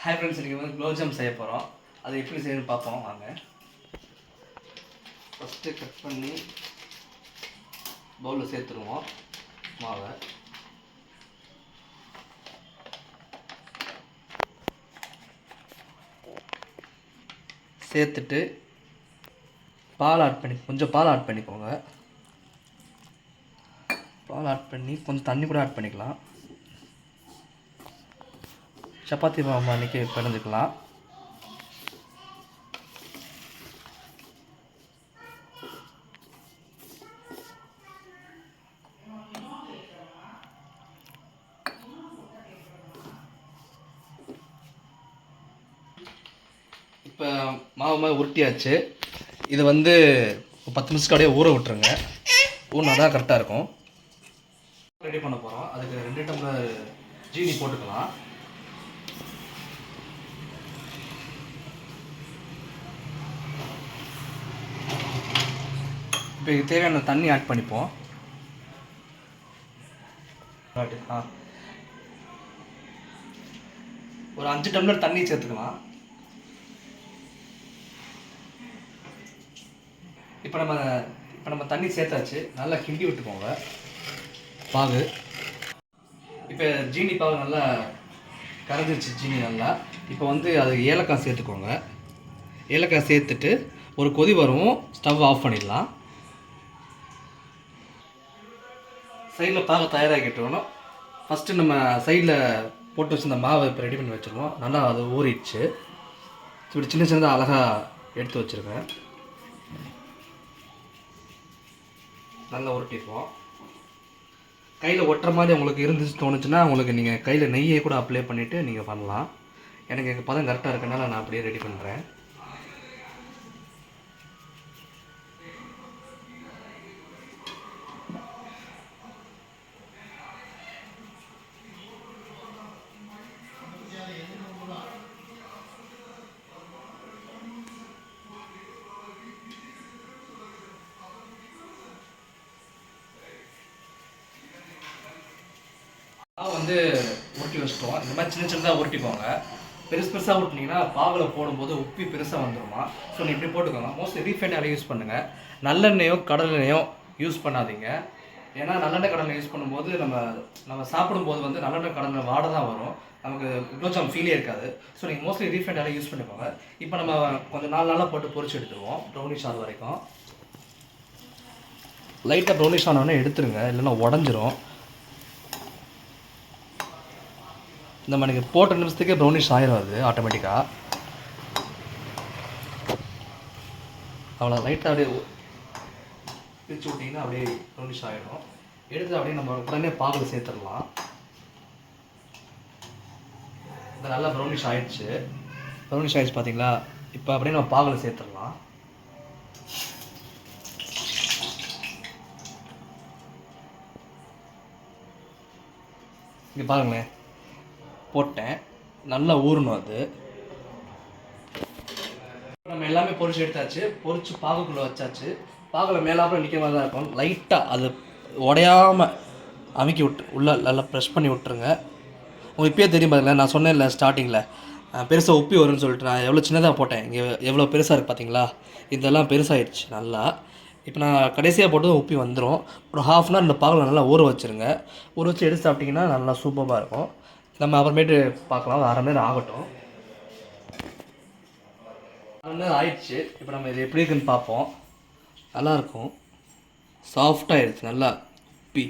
Hi friends, இன்றைக்கி வந்து gulab jam செய்ய போகிறோம். அது எப்படி செய்யணும்னு பார்ப்போம் வாங்க. ஃபஸ்ட்டு கட் பண்ணி பவுலில் சேர்த்துருவோம் மாவை. சேர்த்துட்டு கொஞ்சம் பால் ஆட் பண்ணிக்கோங்க. பால் ஆட் பண்ணி கொஞ்சம் தண்ணி கூட ஆட் பண்ணிக்கலாம். சப்பாத்தி மாவு அன்றைக்கி பிணைஞ்சிக்கலாம். இப்போ மாவு உருட்டியாச்சு. இது வந்து 10 நிமிஷத்துக்கு அப்படியே ஊற விட்டுருங்க. ஊறினா தான் கரெக்டாக இருக்கும். ரெடி பண்ண போகிறோம். அதுக்கு 2 டம்ளர் ஜீனி போட்டுக்கலாம். இப்போ இது தேவையான தண்ணி ஆட் பண்ணிப்போம். ஒரு 5 டம்ளர் தண்ணி சேர்த்துக்கலாம். இப்போ நம்ம தண்ணி சேர்த்தாச்சு. நல்லா கிண்டி விட்டுக்கோங்க பாகு. இப்போ ஜீனி பாகு நல்லா கரைஞ்சிருச்சு. ஜீனி நல்லா இப்போ வந்து அது ஏலக்காய் சேர்த்துக்கோங்க. ஏலக்காய் சேர்த்துட்டு ஒரு கொதி வரும், ஸ்டவ் ஆஃப் பண்ணிடலாம். சைடில் பாகு தயாராகிட்டோம். ஃபஸ்ட்டு நம்ம சைடில் போட்டு வச்சுருந்த மாவை இப்போ ரெடி பண்ணி வச்சுருவோம். நல்லா அது ஊறிடுச்சு. இப்படி சின்ன சின்னதாக அழகாக எடுத்து வச்சுருக்கேன். நல்லா உருட்டிடுவோம். கையில் ஒட்டுற மாதிரி உங்களுக்கு இருந்துச்சு தோணுச்சுன்னா உங்களுக்கு நீங்கள் கையில் நெய்யை கூட அப்ளை பண்ணிவிட்டு நீங்கள் பண்ணலாம். எனக்கு எங்கள் பதம் கரெக்டாக இருக்கனால நான் அப்படியே ரெடி பண்ணுறேன். வந்து உருட்டி வச்சுட்டோம். இந்த மாதிரி சின்ன சின்னதாக உருட்டிக்கோங்க. பெருசாக உருட்டினீங்கன்னா பாவில் போடும்போது உப்பி பெருசாக வந்துடுமா. ஸோ நீங்கள் இப்படி போட்டுக்கோங்க. மோஸ்ட்லி ரீஃபைண்ட் ஆயில் யூஸ் பண்ணுங்கள். நல்லெண்ணெயோ கடலெண்ணெயோ யூஸ் பண்ணாதீங்க. ஏன்னா நல்லெண்ணெய் கடலை யூஸ் பண்ணும்போது நம்ம சாப்பிடும்போது வந்து நல்லெண்ணெய் கடலை வாடை தான் வரும். நமக்கு குலோப் ஜாம் ஃபீலே இருக்காது. ஸோ நீங்கள் மோஸ்ட்லி ரீஃபைண்ட் ஆயில் யூஸ் பண்ணிக்கோங்க. இப்போ நம்ம கொஞ்சம் நாளாக போட்டு பொரிச்சு எடுத்துருவோம். ப்ரௌனிஷ் ஆகுது வரைக்கும். லைட்டாக ப்ரௌனிஷ் ஆனோடனே எடுத்துருங்க, இல்லைன்னா உடஞ்சிரும். இந்த மாதிரி போட்ட நிமிஷத்துக்கே ப்ரௌனிஷ் ஆயிரும். அது ஆட்டோமேட்டிக்காக அவ்வளோ லைட்டாக அப்படியே பிரித்து விட்டிங்கன்னா அப்படியே ப்ரௌனிஷ் ஆகிடும். எடுத்து அப்படியே நம்ம உடனே பாகில் சேர்த்துடலாம். இது நல்லா ப்ரௌனிஷ் ஆகிடுச்சு. பார்த்தீங்களா? இப்போ அப்படியே நம்ம பாகில் சேர்த்துடலாம். இங்கே பாருங்களேன், போட்டேன். நல்லா ஊறணும். அது நம்ம எல்லாமே பொரிச்சு எடுத்தாச்சு. பொரிச்சு பாகுக்குள்ளே வச்சாச்சு. பாகில் மேலாப்புல நிற்கிற மாதிரி தான் இருக்கும். லைட்டாக அது உடையாமல் அமுக்கி விட்டு உள்ளே நல்லா ப்ரெஷ் பண்ணி விட்டுருங்க. உங்களுக்கு இப்போயே தெரியும் பாருங்களேன், நான் சொன்னேன்ல ஸ்டார்டிங்கில் பெருசாக உப்பி வரும்னு சொல்லிட்டு நான் எவ்வளோ சின்னதாக போட்டேன். இங்கே எவ்வளோ பெருசாக இருக்குது பார்த்தீங்களா? இதெல்லாம் பெருசாகிடுச்சு நல்லா. இப்போ நான் கடைசியாக போட்டு உப்பி வந்துடும். ஒரு ½ அன் ஹவர் இந்த பாகில் நல்லா ஊற வச்சுருங்க. ஊற வச்சு எடுத்து சாப்பிட்டிங்கன்னா நல்லா சூப்பராக இருக்கும். நம்ம அப்புறமேட்டு பார்க்கலாம். ஒரு 1/2 மணி நேரம் ஆகட்டும். 1/2 மணி நேரம் ஆயிடுச்சு. இப்போ நம்ம இது எப்படி இருக்குன்னு பார்ப்போம். நல்லாயிருக்கும். சாஃப்டாகிடுச்சு. நல்லா உப்பி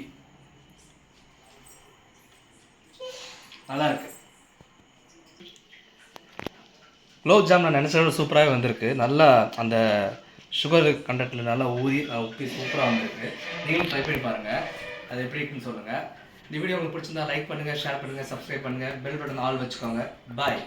நல்லாயிருக்கு. குலோப் ஜாம் நான் நினச்சதோட சூப்பராகவே வந்திருக்கு. நல்லா அந்த சுகர் கண்டென்ட்டில் நல்லா உப்பி சூப்பராக வந்திருக்கு. நீங்களும் ட்ரை பண்ணி பாருங்கள். அது எப்படி இருக்குன்னு சொல்லுங்கள். இந்த வீடியோ உங்களுக்கு பிடிச்சிருந்தா லைக் பண்ணுங்கள், ஷேர் பண்ணுங்கள், சப்ஸ்கிரைப் பண்ணுங்கள், பெல் பட்டன் ஆல் வச்சுக்கோங்க. பாய்.